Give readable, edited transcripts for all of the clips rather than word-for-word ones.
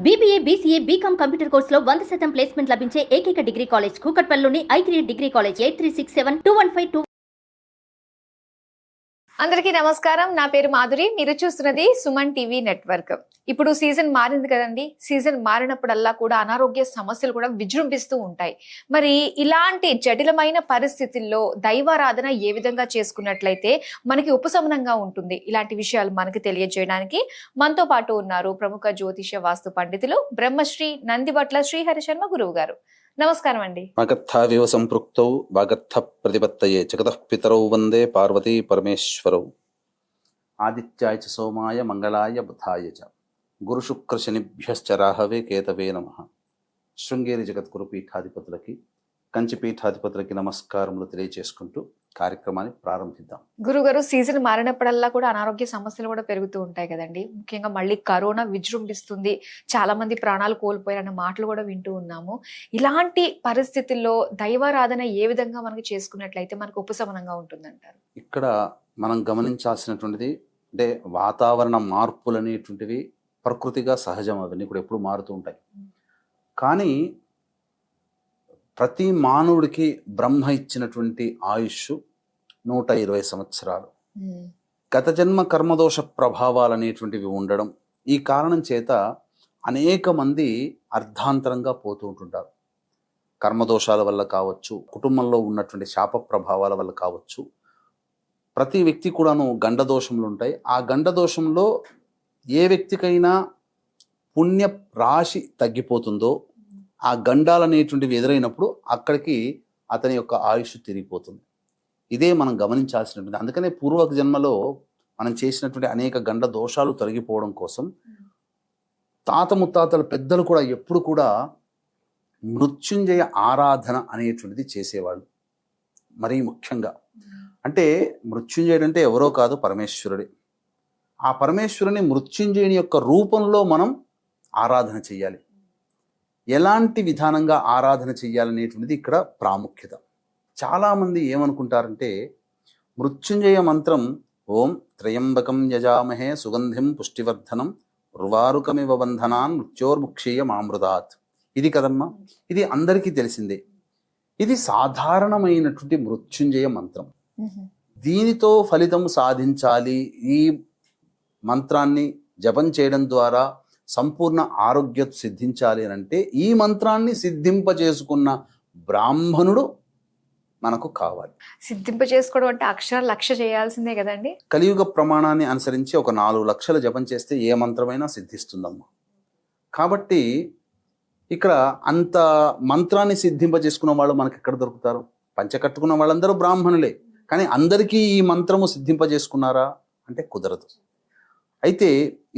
BBA, BCA, BCom computer కోర్సులో 100% placement లభించే ఏకైక డిగ్రీ కాలేజ్ కూకట్పల్లిలోని i3 డిగ్రీ కాలేజ్ 83672152. అందరికీ నమస్కారం. నా పేరు మాధురి. మీరు చూస్తున్నది సుమన్ టీవీ నెట్వర్క్. ఇప్పుడు సీజన్ మారింది కదండి. సీజన్ మారినప్పుడల్లా కూడా అనారోగ్య సమస్యలు కూడా విజృంభిస్తూ ఉంటాయి. మరి ఇలాంటి జటిలమైన పరిస్థితుల్లో దైవారాధన ఏ విధంగా చేసుకున్నట్లయితే మనకి ఉపశమనంగా ఉంటుంది, ఇలాంటి విషయాలు మనకి తెలియజేయడానికి మనతో పాటు ఉన్నారు ప్రముఖ జ్యోతిష వాస్తు పండితులు బ్రహ్మశ్రీ నందిబట్ల శ్రీహరి శర్మ గురువు గారు. నమస్కారం అండి. వాగర్థావివ సంపృక్తౌ వాగర్థ ప్రతిపత్తయే జగతః పితరౌ వందే పార్వతీ పరమేశ్వరౌ. ఆదిత్యాయ చ సోమాయ మంగళాయ బుధాయ చ గురు శుక్ర శనిభ్యశ్చ రాహవే కేతవే నమః. శృంగేరి జగద్గురు పీఠాధిపతులకి, కంచి పీఠాధిపతులకి నమస్కారములు తెలియజేసుకుంటూ కార్యక్రమాన్ని ప్రారంభిద్దాం. గురుగారు, సీజన్ మారినప్పుడల్లా కూడా అనారోగ్య సమస్యలు కూడా పెరుగుతూ ఉంటాయి కదండి. ముఖ్యంగా మళ్ళీ కరోనా విజృంభిస్తుంది, చాలా మంది ప్రాణాలు కోల్పోయారన్న మాటలు కూడా వింటూ ఉన్నాము. ఇలాంటి పరిస్థితుల్లో దైవారాధన ఏ విధంగా మనకి చేసుకున్నట్లయితే మనకు ఉపశమనంగా ఉంటుందంటారు? ఇక్కడ మనం గమనించాల్సినటువంటిది అంటే వాతావరణ మార్పులు అనేటువంటివి ప్రకృతిగా సహజం, అవన్నీ కూడా ఎప్పుడు మారుతూ ఉంటాయి. కానీ ప్రతి మానవుడికి బ్రహ్మ ఇచ్చినటువంటి ఆయుష్ 120 సంవత్సరాలు. గత జన్మ కర్మదోష ప్రభావాలు అనేటువంటివి ఉండడం, ఈ కారణం చేత అనేక మంది అర్ధాంతరంగా పోతూ ఉంటుంటారు. కర్మదోషాల వల్ల కావచ్చు, కుటుంబంలో ఉన్నటువంటి శాప ప్రభావాల వల్ల కావచ్చు. ప్రతి వ్యక్తి కూడాను గండదోషములు ఉంటాయి. ఆ గండదోషంలో ఏ వ్యక్తికైనా పుణ్య రాశి తగ్గిపోతుందో, ఆ గండాలు అనేటువంటివి ఎదురైనప్పుడు అక్కడికి అతని యొక్క ఆయుష్ తిరిగిపోతుంది. ఇదే మనం గమనించాల్సినటువంటి. అందుకనే పూర్వ జన్మలో మనం చేసినటువంటి అనేక గండ దోషాలు తొలగిపోవడం కోసం తాత ముత్తాతల పెద్దలు కూడా ఎప్పుడు కూడా మృత్యుంజయ ఆరాధన అనేటువంటిది చేసేవాళ్ళు. మరీ ముఖ్యంగా అంటే మృత్యుంజయుడు అంటే ఎవరో కాదు, పరమేశ్వరుడే. ఆ పరమేశ్వరుని మృత్యుంజయుని యొక్క రూపంలో మనం ఆరాధన చెయ్యాలి. ఎలాంటి విధానంగా ఆరాధన చెయ్యాలనేటువంటిది ఇక్కడ ప్రాముఖ్యత. చాలామంది ఏమనుకుంటారంటే మృత్యుంజయ మంత్రం ఓం త్రయంబకం యజామహే సుగంధిం పుష్టివర్ధనం ఉర్వారుకమివ బంధనాన్ మృత్యోర్ముక్షీయ మామృతాత్, ఇది కదమ్మా. ఇది అందరికీ తెలిసిందే. ఇది సాధారణమైనటువంటి మృత్యుంజయ మంత్రం. దీనితో ఫలితం సాధించాలి, ఈ మంత్రాన్ని జపం చేయడం ద్వారా సంపూర్ణ ఆరోగ్యం సిద్ధించాలి అని అంటే ఈ మంత్రాన్ని సిద్ధింపజేసుకున్న బ్రాహ్మణుడు మనకు కావాలి. సిద్ధింపజేసుకోవడం అంటే అక్షరాలు 1,00,000 చేయాల్సిందే కదండి. కలియుగ ప్రమాణాన్ని అనుసరించి ఒక 4 లక్షల జపం చేస్తే ఏ మంత్రమైనా సిద్ధిస్తుందమ్మా. కాబట్టి ఇక్కడ అంత మంత్రాన్ని సిద్ధింపజేసుకున్న వాళ్ళు మనకి ఎక్కడ దొరుకుతారు? పంచకట్టుకున్న వాళ్ళందరూ బ్రాహ్మణులే, కానీ అందరికీ ఈ మంత్రము సిద్ధింపజేసుకున్నారా అంటే కుదరదు. అయితే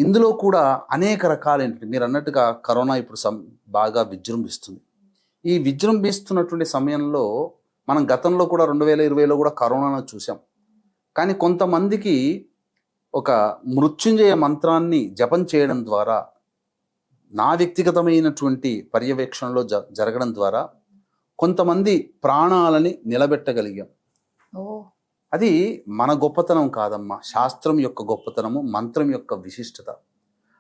ఇందులో కూడా అనేక రకాలైనటువంటి, మీరు అన్నట్టుగా కరోనా ఇప్పుడు బాగా విజృంభిస్తుంది. ఈ విజృంభిస్తున్నటువంటి సమయంలో మనం గతంలో కూడా 2020లో కూడా కరోనాను చూసాం. కానీ కొంతమందికి ఒక మృత్యుంజయ మంత్రాన్ని జపం చేయడం ద్వారా, నా వ్యక్తిగతమైనటువంటి పర్యవేక్షణలో జరగడం ద్వారా కొంతమంది ప్రాణాలని నిలబెట్టగలిగాం. అది మన గొప్పతనం కాదమ్మా, శాస్త్రం యొక్క గొప్పతనము, మంత్రం యొక్క విశిష్టత.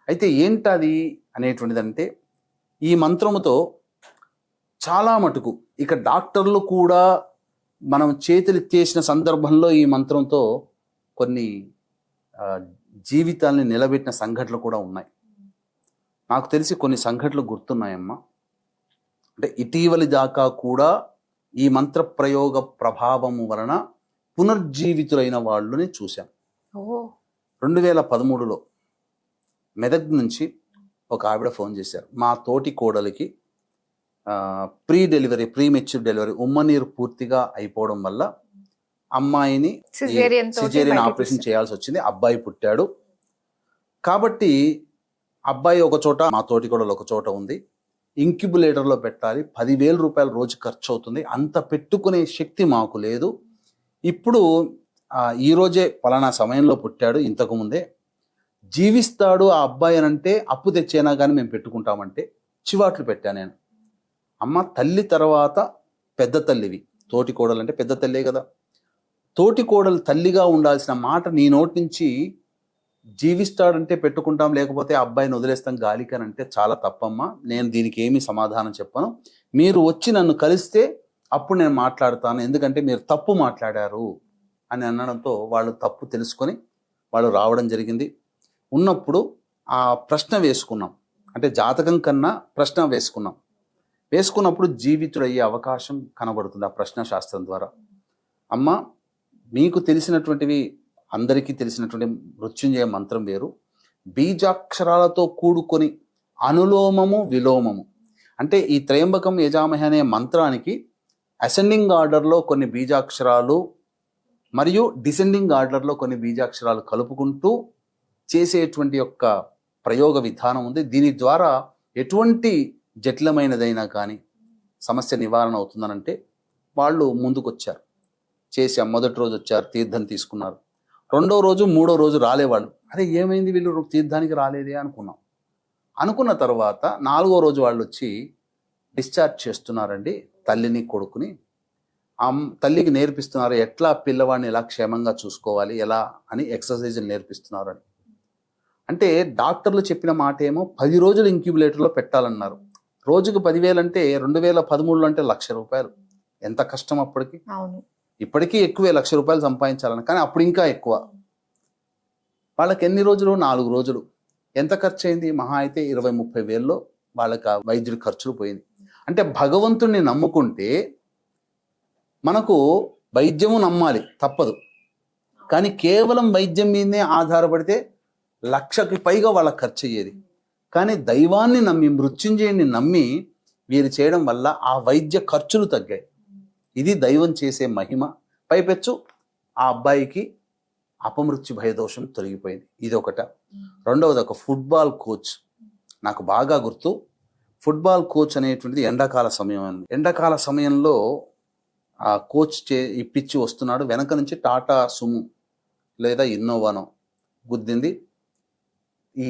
అయితే ఏంటది అనేటువంటిదంటే ఈ మంత్రముతో చాలా మటుకు ఇక డాక్టర్లు కూడా మనం చేతులెత్తేసిన సందర్భంలో ఈ మంత్రంతో కొన్ని జీవితాల్ని నిలబెట్టిన సంఘటనలు కూడా ఉన్నాయి. నాకు తెలిసి కొన్ని సంఘటనలు గుర్తున్నాయమ్మా. అంటే ఇటీవలి దాకా కూడా ఈ మంత్ర ప్రయోగ ప్రభావము వలన పునర్జీవితులైన వాళ్ళని చూశాం. 2013లో మెదక్ నుంచి ఒక ఆవిడ ఫోన్ చేశారు. మా తోటి కోడలికి ప్రీ మెచ్యూర్ డెలివరీ, ఉమ్మనీరు పూర్తిగా అయిపోవడం వల్ల అమ్మాయిని సిజేరియన్ ఆపరేషన్ చేయాల్సి వచ్చింది. అబ్బాయి పుట్టాడు. కాబట్టి అబ్బాయి ఒక చోట, మా తోటి కోడలు ఒక చోట ఉంది. ఇంక్యుబులేటర్లో పెట్టాలి, 10,000 రూపాయలు రోజు ఖర్చు అవుతుంది. అంత పెట్టుకునే శక్తి మాకు లేదు. ఇప్పుడు ఈరోజే పలానా సమయంలో పుట్టాడు, ఇంతకుముందే జీవిస్తాడు ఆ అబ్బాయి అని అంటే అప్పు తెచ్చేనా కానీ మేము పెట్టుకుంటామంటే చివాట్లు పెట్టాను నేను. అమ్మ, తల్లి తర్వాత పెద్ద తల్లివి, తోటి కోడలు అంటే పెద్ద తల్లే కదా. తోటి కోడలు తల్లిగా ఉండాల్సిన మాట నీ నోటి నుంచి జీవిస్తాడంటే పెట్టుకుంటాం, లేకపోతే ఆ అబ్బాయిని వదిలేస్తాం గాలికి అని అంటే చాలా తప్పమ్మా. నేను దీనికి ఏమీ సమాధానం చెప్పను. మీరు వచ్చి నన్ను కలిస్తే అప్పుడు నేను మాట్లాడతాను, ఎందుకంటే మీరు తప్పు మాట్లాడారు అని అనడంతో వాళ్ళు తప్పు తెలుసుకొని వాళ్ళు రావడం జరిగింది. ఉన్నప్పుడు ఆ ప్రశ్న వేసుకున్నాం, అంటే జాతకం కన్నా ప్రశ్న వేసుకున్నప్పుడు జీవితుడయ్యే అవకాశం కనబడుతుంది ఆ ప్రశ్న శాస్త్రం ద్వారా. అమ్మ, మీకు తెలిసినటువంటివి అందరికీ తెలిసినటువంటి మృత్యుంజయ మంత్రం వేరు, బీజాక్షరాలతో కూడుకొని అనులోమము విలోమము, అంటే ఈ త్రయంబకం యజామహే అనే మంత్రానికి అసెండింగ్ ఆర్డర్లో కొన్ని బీజాక్షరాలు మరియు డిసెండింగ్ ఆర్డర్లో కొన్ని బీజాక్షరాలు కలుపుకుంటూ చేసేటువంటి యొక్క ప్రయోగ విధానం ఉంది. దీని ద్వారా ఎటువంటి జటిలమైనదైనా కానీ సమస్య నివారణ అవుతుందనంటే వాళ్ళు ముందుకొచ్చారు, చేసాం. మొదటి రోజు వచ్చారు, తీర్థం తీసుకున్నారు. రెండో రోజు మూడో రోజు రాలేవాళ్ళు. అరే ఏమైంది వీళ్ళు తీర్థానికి రాలేదే అనుకున్న తర్వాత నాలుగో రోజు వాళ్ళు వచ్చి డిశ్చార్జ్ చేస్తున్నారండి తల్లిని కొడుకుని. తల్లికి నేర్పిస్తున్నారు ఎట్లా పిల్లవాడిని ఎలా క్షేమంగా చూసుకోవాలి, ఎలా అని ఎక్సర్సైజులు నేర్పిస్తున్నారు అని. అంటే డాక్టర్లు చెప్పిన మాట ఏమో 10 రోజులు ఇంక్యుబులేటర్లో పెట్టాలన్నారు. రోజుకు 10,000 అంటే 2013 అంటే ₹1,00,000. ఎంత కష్టం అప్పటికి. ఇప్పటికీ ఎక్కువే, ₹1,00,000 సంపాదించాలని, కానీ అప్పుడు ఇంకా ఎక్కువ. వాళ్ళకి ఎన్ని రోజులు? 4 రోజులు. ఎంత ఖర్చు అయింది? మహా అయితే 20-30 వేల్లో వాళ్ళకి ఆ వైద్యుడి ఖర్చులు పోయింది. అంటే భగవంతుణ్ణి నమ్ముకుంటే మనకు వైద్యము నమ్మాలి, తప్పదు. కానీ కేవలం వైద్యం మీదనే ఆధారపడితే 1,00,000కి పైగా వాళ్ళకి ఖర్చు అయ్యేది. కానీ దైవాన్ని నమ్మి, మృత్యుంజయుని నమ్మి వీరు చేయడం వల్ల ఆ వైద్య ఖర్చులు తగ్గాయి. ఇది దైవం చేసే మహిమ. పైపెచ్చు ఆ అబ్బాయికి అపమృత్యు భయదోషం తొలగిపోయింది. ఇది ఒకట. రెండవది, ఒక ఫుట్బాల్ కోచ్, నాకు బాగా గుర్తు. ఫుట్బాల్ కోచ్ అనేటువంటిది ఎండాకాల సమయంలో ఆ కోచ్ ఇప్పించి వస్తున్నాడు. వెనక నుంచి టాటా సుము లేదా ఇన్నోవానో గుద్దింది. ఈ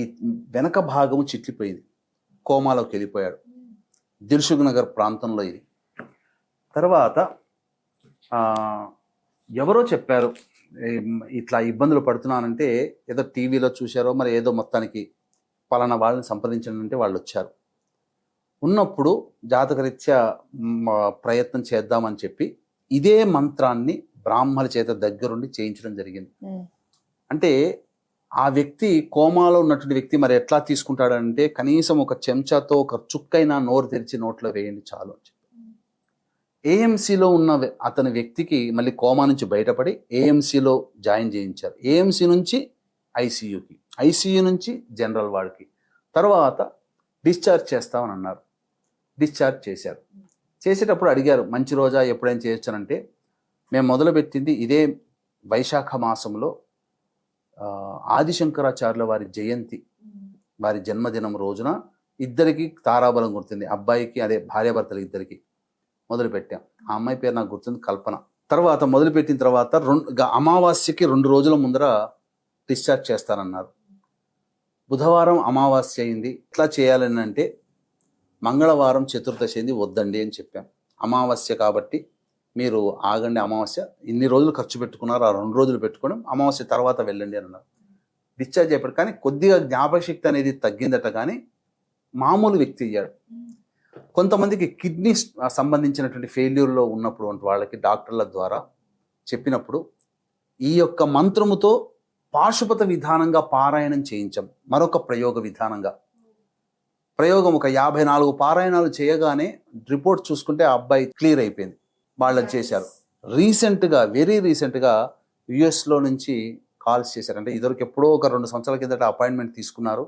వెనక భాగము చిట్లిపోయింది, కోమాలోకి వెళ్ళిపోయాడు. దిల్సుఖ్ నగర్ ప్రాంతంలో ఇది. తర్వాత ఎవరో చెప్పారు ఇట్లా ఇబ్బందులు పడుతున్నానంటే, ఏదో టీవీలో చూశారో మరి ఏదో, మొత్తానికి పలానా వాళ్ళని సంప్రదించాలంటే వాళ్ళు వచ్చారు. ఉన్నప్పుడు జాతకరీత్యా ప్రయత్నం చేద్దామని చెప్పి ఇదే మంత్రాన్ని బ్రాహ్మణ చేత దగ్గరుండి చేయించడం జరిగింది. అంటే ఆ వ్యక్తి, కోమాలో ఉన్నటువంటి వ్యక్తి మరి ఎట్లా తీసుకుంటాడంటే, కనీసం ఒక చెంచాతో ఒక చుక్కైనా నోరు తెరిచి నోట్లో వేయండి చాలు అని చెప్పి ఏఎంసీలో ఉన్న అతని వ్యక్తికి మళ్ళీ కోమా నుంచి బయటపడి ఏఎంసీలో జాయిన్ చేయించారు. ఏఎంసీ నుంచి ఐసీయూకి, ఐసీయూ నుంచి జనరల్ వార్డ్కి, తర్వాత డిశ్చార్జ్ చేస్తామని అన్నారు. డిశ్చార్జ్ చేశారు. చేసేటప్పుడు అడిగారు మంచి రోజా, ఎప్పుడైనా చేయొచ్చానంటే, మేము మొదలుపెట్టింది ఇదే వైశాఖ మాసంలో ఆదిశంకరాచార్యుల వారి జయంతి, వారి జన్మదినం రోజున ఇద్దరికి తారాబలం గుర్తుంది. అబ్బాయికి, అదే భార్యాభర్తలు ఇద్దరికి మొదలుపెట్టాం. ఆ అమ్మాయి పేరు నాకు గుర్తుంది, కల్పన. తర్వాత మొదలుపెట్టిన తర్వాత అమావాస్యకి 2 రోజుల ముందర డిశ్చార్జ్ చేస్తారన్నారు. బుధవారం అమావాస్య అయింది. ఎట్లా చేయాలని అంటే, మంగళవారం చతుర్దశి అయింది, వద్దండి అని చెప్పాం. అమావాస్య కాబట్టి మీరు ఆగండి, అమావాస్య ఇన్ని రోజులు ఖర్చు పెట్టుకున్నారు, ఆ 2 రోజులు పెట్టుకోవడం, అమావాస్య తర్వాత వెళ్ళండి అని అన్నారు. డిశ్చార్జ్ అయిపోయాడు. కానీ కొద్దిగా జ్ఞాపకశక్తి అనేది తగ్గిందట, కానీ మామూలు వ్యక్తి అయ్యాడు. కొంతమందికి కిడ్నీ సంబంధించినటువంటి ఫెయిల్యూర్లో ఉన్నప్పుడు వాళ్ళకి డాక్టర్ల ద్వారా చెప్పినప్పుడు ఈ యొక్క మంత్రముతో పాశుపత విధానంగా పారాయణం చేయించాం. మరొక ప్రయోగ విధానంగా ప్రయోగం ఒక 54 పారాయణాలు చేయగానే రిపోర్ట్ చూసుకుంటే ఆ అబ్బాయి క్లియర్ అయిపోయింది. వాళ్ళని చేశారు. రీసెంట్గా, వెరీ రీసెంట్గా యుఎస్లో నుంచి కాల్స్ చేశారు. అంటే ఇదివరకు ఎప్పుడో ఒక 2 సంవత్సరాల కిందట అపాయింట్మెంట్ తీసుకున్నారు.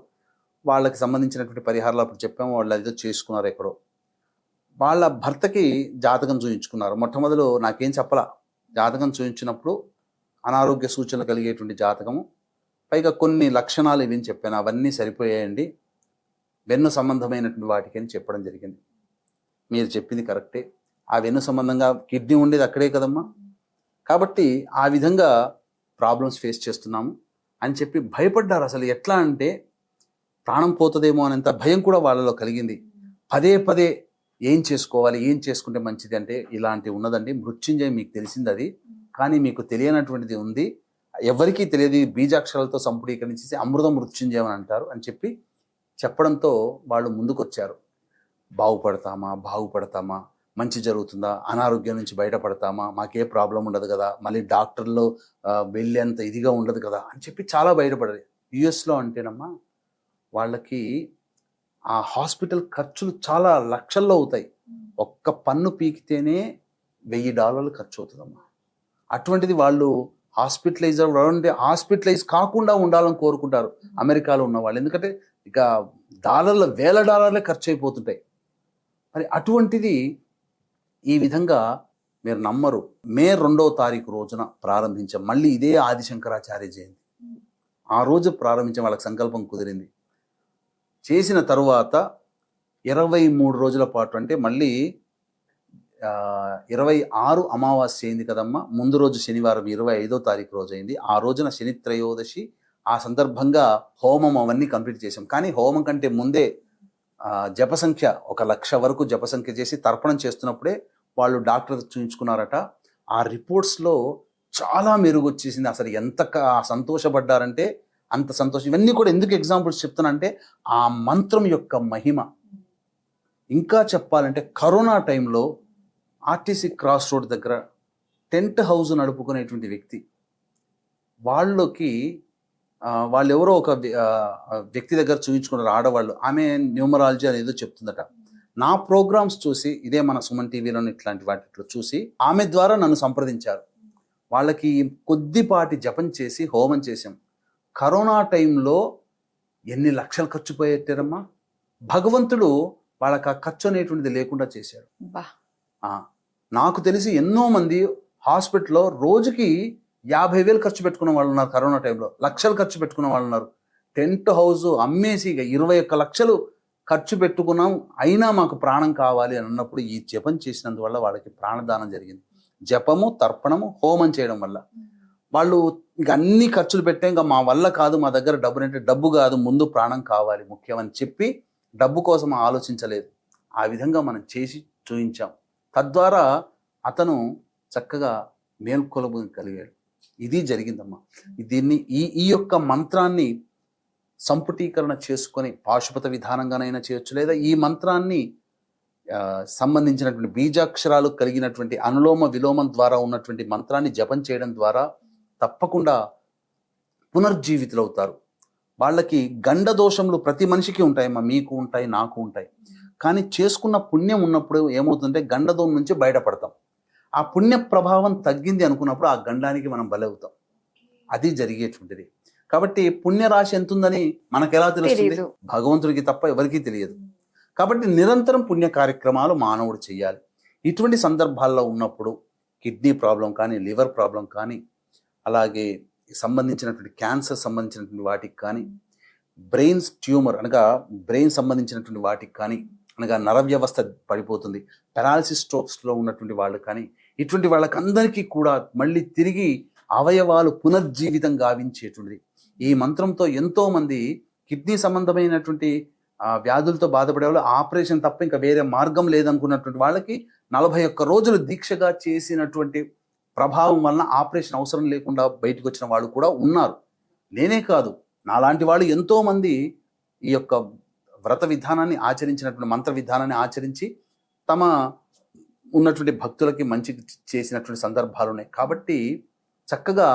వాళ్ళకి సంబంధించినటువంటి పరిహారాలు అప్పుడు చెప్పాము, వాళ్ళు ఏదో చేసుకున్నారు ఎక్కడో. వాళ్ళ భర్తకి జాతకం చూయించుకున్నారు. మొట్టమొదలు నాకేం చెప్పలా, జాతకం చూయించినప్పుడు అనారోగ్య సూచనలు కలిగేటువంటి జాతకము, పైగా కొన్ని లక్షణాలు ఇవి చెప్పాను, అవన్నీ సరిపోయాయండి, వెన్ను సంబంధమైనటువంటి వాటికి అని చెప్పడం జరిగింది. మీరు చెప్పింది కరెక్టే, ఆ వెన్ను సంబంధంగా కిడ్నీ ఉండేది అక్కడే కదమ్మా, కాబట్టి ఆ విధంగా ప్రాబ్లమ్స్ ఫేస్ చేస్తున్నాము అని చెప్పి భయపడ్డారు. అసలు ఎట్లా అంటే ప్రాణం పోతుందేమో అనేంత భయం కూడా వాళ్ళలో కలిగింది. పదే పదే ఏం చేసుకోవాలి, ఏం చేసుకుంటే మంచిది అంటే, ఇలాంటివి ఉన్నదండి, మృత్యుంజయం మీకు తెలిసింది అది, కానీ మీకు తెలియనటువంటిది ఉంది, ఎవరికీ తెలియదు ఈ బీజాక్షరాలతో సంపుటీకరించి అమృతం మృత్యుంజయం అని అంటారు అని చెప్పి చెప్పడంతో వాళ్ళు ముందుకొచ్చారు. బాగుపడతామా, మంచి జరుగుతుందా, అనారోగ్యం నుంచి బయటపడతామా, మాకే ప్రాబ్లం ఉండదు కదా, మళ్ళీ డాక్టర్లో వెళ్ళేంత ఇదిగా ఉండదు కదా అని చెప్పి చాలా బయటపడారు. యుఎస్లో అంటేనమ్మా వాళ్ళకి ఆ హాస్పిటల్ ఖర్చులు చాలా లక్షల్లో అవుతాయి. ఒక్క పన్ను పీకితేనే $1000 ఖర్చు అవుతుందమ్మా. అటువంటిది వాళ్ళు హాస్పిటలైజ్ కాకుండా ఉండాలని కోరుకుంటారు అమెరికాలో ఉన్న వాళ్ళు. ఎందుకంటే ఇక వేల డాలర్లే ఖర్చు అయిపోతుంటాయి. మరి అటువంటిది ఈ విధంగా మీరు నమ్మరు, మే 2వ తారీఖు రోజున ప్రారంభించాం. మళ్ళీ ఇదే ఆదిశంకరాచార్య జయంతి ఆ రోజు ప్రారంభించాం. వాళ్ళకి సంకల్పం కుదిరింది. చేసిన తరువాత 23 రోజుల పాటు, అంటే మళ్ళీ 26 అమావాస్య అయింది కదమ్మా, ముందు రోజు శనివారం 25వ తారీఖు రోజు అయింది. ఆ రోజున శని త్రయోదశి. ఆ సందర్భంగా హోమం అవన్నీ కంప్లీట్ చేసాం. కానీ హోమం కంటే ముందే జపసంఖ్య 1,00,000 వరకు జపసంఖ్య చేసి తర్పణం చేస్తున్నప్పుడే వాళ్ళు డాక్టర్ చూపించుకున్నారట. ఆ రిపోర్ట్స్లో చాలా మెరుగు వచ్చేసింది. అసలు ఎంత సంతోషపడ్డారంటే అంత సంతోషం. ఇవన్నీ కూడా ఎందుకు ఎగ్జాంపుల్స్ చెప్తానంటే ఆ మంత్రం యొక్క మహిమ. ఇంకా చెప్పాలంటే కరోనా టైంలో ఆర్టీసీ క్రాస్ రోడ్ దగ్గర టెంట్ హౌస్ నడుపుకునేటువంటి వ్యక్తి, వాళ్ళు ఎవరో ఒక వ్యక్తి దగ్గర చూపించుకున్నారు ఆడవాళ్ళు. ఆమె న్యూమరాలజీ అనేది చెప్తుందట. నా ప్రోగ్రామ్స్ చూసి, ఇదే మన సుమన్ టీవీలోని ఇట్లాంటి వాటిలో చూసి ఆమె ద్వారా నన్ను సంప్రదించారు. వాళ్ళకి కొద్దిపాటి జపం చేసి హోమం చేసాం. కరోనా టైంలో ఎన్ని లక్షలు ఖర్చు పెట్టారమ్మా. భగవంతుడు వాళ్ళకి ఆ ఖర్చు అనేటువంటిది లేకుండా చేశాడు. నాకు తెలిసి ఎన్నో మంది హాస్పిటల్లో రోజుకి 50,000 ఖర్చు పెట్టుకున్న వాళ్ళు ఉన్నారు. కరోనా టైంలో లక్షలు ఖర్చు పెట్టుకున్న వాళ్ళు ఉన్నారు. టెంట్ హౌస్ అమ్మేసి 21 లక్షలు ఖర్చు పెట్టుకున్నాం, అయినా మాకు ప్రాణం కావాలి అని అన్నప్పుడు ఈ జపం చేసినందువల్ల వాళ్ళకి ప్రాణదానం జరిగింది. జపము, తర్పణము, హోమం చేయడం వల్ల వాళ్ళు ఇంక అన్ని ఖర్చులు పెట్టాం, ఇంకా మా వల్ల కాదు, మా దగ్గర డబ్బు కాదు, ముందు ప్రాణం కావాలి ముఖ్యమని చెప్పి డబ్బు కోసం ఆలోచించలేదు. ఆ విధంగా మనం చేసి చూపించాం. తద్వారా అతను చక్కగా మేల్కొలుపు కలిగాడు. ఇది జరిగిందమ్మా. దీన్ని ఈ యొక్క మంత్రాన్ని సంపుటీకరణ చేసుకొని పాశుపత విధానంగానైనా చేయొచ్చు, లేదా ఈ మంత్రాన్ని సంబంధించినటువంటి బీజాక్షరాలు కలిగినటువంటి అనులోమ విలోమం ద్వారా ఉన్నటువంటి మంత్రాన్ని జపం చేయడం ద్వారా తప్పకుండా పునర్జీవితులు అవుతారు. వాళ్ళకి గండ దోషములు ప్రతి మనిషికి ఉంటాయమ్మా, మీకు ఉంటాయి, నాకు ఉంటాయి. కానీ చేసుకున్న పుణ్యం ఉన్నప్పుడు ఏమవుతుందంటే గండదోం నుంచి బయటపడతాం. ఆ పుణ్య ప్రభావం తగ్గింది అనుకున్నప్పుడు ఆ గండానికి మనం బలవుతాం. అది జరిగేటువంటిది. కాబట్టి పుణ్యరాశి ఎంత ఉందని మనకు ఎలా తెలుస్తుంది? భగవంతుడికి తప్ప ఎవరికీ తెలియదు. కాబట్టి నిరంతరం పుణ్య కార్యక్రమాలు మానవుడు చేయాలి. ఇటువంటి సందర్భాల్లో ఉన్నప్పుడు కిడ్నీ ప్రాబ్లం కానీ, లివర్ ప్రాబ్లం కానీ, అలాగే సంబంధించినటువంటి క్యాన్సర్ సంబంధించినటువంటి వాటికి కానీ, బ్రెయిన్స్ ట్యూమర్ అనగా బ్రెయిన్ సంబంధించినటువంటి వాటికి కానీ, అనగా నర వ్యవస్థ పడిపోతుంది, పెరాలసిస్ స్ట్రోక్స్లో ఉన్నటువంటి వాళ్ళు కానీ, ఇటువంటి వాళ్ళకందరికీ కూడా మళ్ళీ తిరిగి అవయవాలు పునర్జీవితం గావించేటువంటిది. ఈ మంత్రంతో ఎంతోమంది కిడ్నీ సంబంధమైనటువంటి వ్యాధులతో బాధపడే వాళ్ళు ఆపరేషన్ తప్ప ఇంకా వేరే మార్గం లేదనుకున్నటువంటి వాళ్ళకి 41 రోజులు దీక్షగా చేసినటువంటి ప్రభావం వలన ఆపరేషన్ అవసరం లేకుండా బయటకు వచ్చిన వాళ్ళు కూడా ఉన్నారు. నేనే కాదు, నాలాంటి వాళ్ళు ఎంతోమంది ఈ యొక్క వ్రత విధానాన్ని ఆచరించినటువంటి మంత్ర విధానాన్ని ఆచరించి తమ ఉన్నటువంటి భక్తులకి మంచి చేసినటువంటి సందర్భాలు ఉన్నాయి. కాబట్టి చక్కగా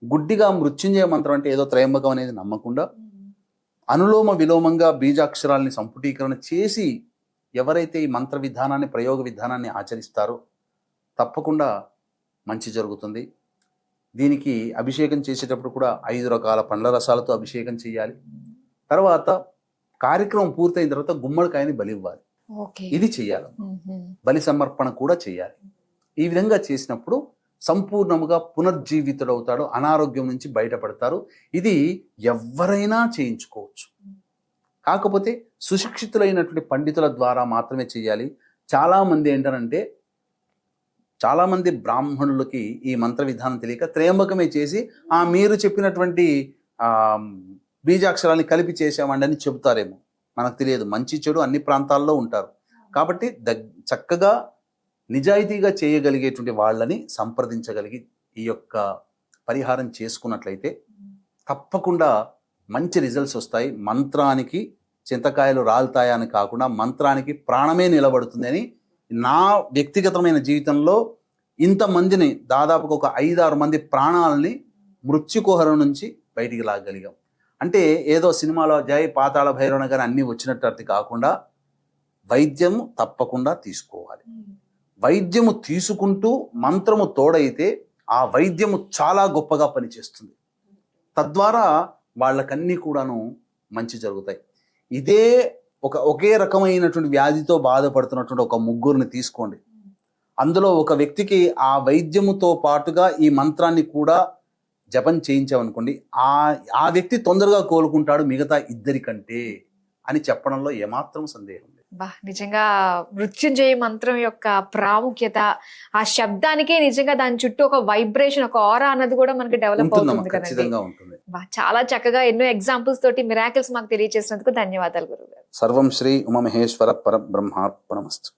గుడ్డిగా మృత్యుంజయ మంత్రం అంటే ఏదో త్రయంబకం అనేది నమ్మకుండా అనులోమ విలోమంగా బీజాక్షరాల్ని సంపుటీకరణ చేసి ఎవరైతే ఈ మంత్ర విధానాన్ని, ప్రయోగ విధానాన్ని ఆచరిస్తారో తప్పకుండా మంచి జరుగుతుంది. దీనికి అభిషేకం చేసేటప్పుడు కూడా 5 రకాల పండ్ల రసాలతో అభిషేకం చేయాలి. తర్వాత కార్యక్రమం పూర్తయిన తర్వాత గుమ్మడికాయని బలివ్వాలి. ఇది చేయాలి. బలి సమర్పణ కూడా చేయాలి. ఈ విధంగా చేసినప్పుడు సంపూర్ణముగా పునర్జీవితుడవుతాడు, అనారోగ్యం నుంచి బయటపడతారు. ఇది ఎవరైనా చేయించుకోవచ్చు. కాకపోతే సుశిక్షితులైనటువంటి పండితుల ద్వారా మాత్రమే చేయాలి. చాలామంది ఏంటంటే, చాలామంది బ్రాహ్మణులకి ఈ మంత్ర విధానం తెలియక త్రయంబకమే చేసి మీరు చెప్పినటువంటి బీజాక్షరాన్ని కలిపి చేసామండి అని చెబుతారేమో, మనకు తెలియదు. మంచి చెడు అన్ని ప్రాంతాల్లో ఉంటారు. కాబట్టి చక్కగా నిజాయితీగా చేయగలిగేటువంటి వాళ్ళని సంప్రదించగలిగి ఈ యొక్క పరిహారం చేసుకున్నట్లయితే తప్పకుండా మంచి రిజల్ట్స్ వస్తాయి. మంత్రానికి చింతకాయలు రాలుతాయని కాకుండా మంత్రానికి ప్రాణమే నిలబడుతుంది అని నా వ్యక్తిగతమైన జీవితంలో ఇంతమందిని దాదాపుగా ఒక 5-6 మంది ప్రాణాలని మృత్యుకుహరం నుంచి బయటికి లాగగలిగాం. అంటే ఏదో సినిమాలో జై పాతాళ భైరవన గారు అన్నీ వచ్చినట్టు అర్థం కాకుండా వైద్యము తప్పకుండా తీసుకోవాలి. వైద్యము తీసుకుంటూ మంత్రము తోడైతే ఆ వైద్యము చాలా గొప్పగా పనిచేస్తుంది. తద్వారా వాళ్ళకన్నీ కూడాను మంచి జరుగుతాయి. ఇదే ఒకే రకమైనటువంటి వ్యాధితో బాధపడుతున్నటువంటి ఒక 3 తీసుకోండి. అందులో ఒక వ్యక్తికి ఆ వైద్యముతో పాటుగా ఈ మంత్రాన్ని కూడా జపం చేయించామనుకోండి, ఆ వ్యక్తి తొందరగా కోలుకుంటాడు మిగతా 2 కంటే అని చెప్పడంలో ఏమాత్రం సందేహం లేదు. బా, నిజంగా మృత్యుంజయ మంత్రం యొక్క ప్రాముఖ్యత, ఆ శబ్దానికే నిజంగా దాని చుట్టూ ఒక వైబ్రేషన్, ఒక ఆరా అన్నది కూడా మనకి డెవలప్ అవుతుంది కదండి. ఖచ్చితంగా ఉంటుంది. బా, చాలా చక్కగా ఎన్నో ఎగ్జాంపుల్స్ తోటి మిరాకిల్స్ మాకు తెలియజేసినందుకు ధన్యవాదాలు గురువు గారు. సర్వం శ్రీ ఉమామహేశ్వర పరబ్రహ్మార్పణమస్తు.